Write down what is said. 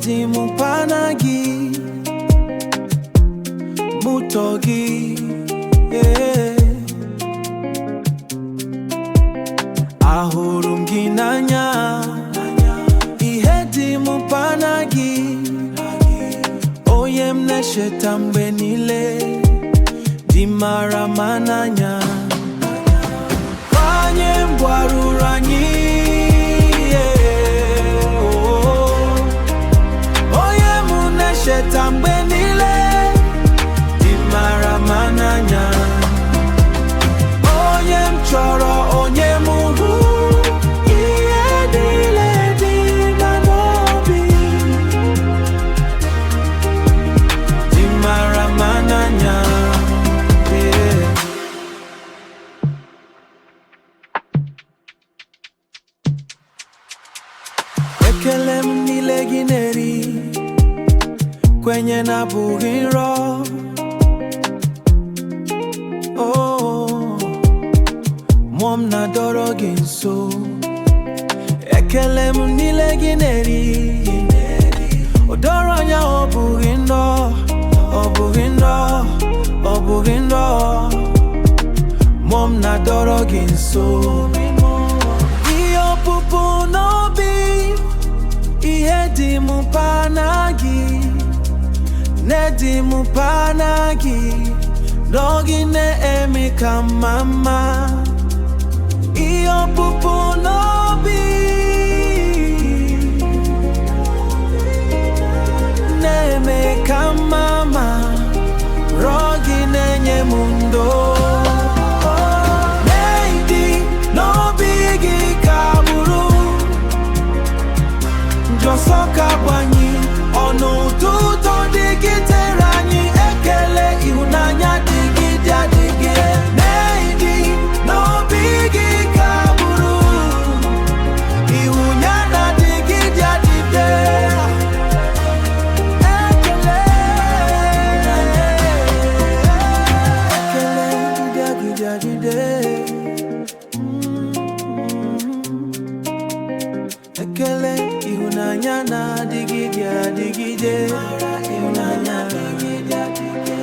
dị m pana gị mụtọ gị ahụrụ m gị n'anya ihe dị m pana gị onye m na-echeta mgbe niile dị mara ma n'anya Nkwenye bụarụrụ anyị onye m na-echeta mgbe niile dị mara ma n'anya onye m chọrọ onye m hụrụ ihe niile dị na n'obi dị mara ma n'anya Ekele m niile gị na-eri Nkwenye na abụghị nrọ Mmụọ m na-adọrọ gị nso Ekele m niile gị na-eri Odoro anya ọ bụghị nrọ Ọ bụghị nrọ Ọ bụghị nrọ Mmụọ m na-adọrọ gị nso Ihe ọpụpụ n'obi Ihe dị m pana gị Na-edi m pana gị N'oge na-eme ka mma Ihe ọpụpụ n'obi Na-eme ka mma Rọọ gị na-enye m ndo Na-edi n'obi gị ka bụrù Njọsọ ka gbanye ọnụ ụtụtụ dịkitere anyị Ekele ịhụnanya dịgide adịgide Na-edi n'obi gị ka bụrù ịhụnanya dịgide adịgide Ekele dịgide adịgide Ekele ịhụnanya na-adịgide adịgide ịhụnanya dịgide adịgide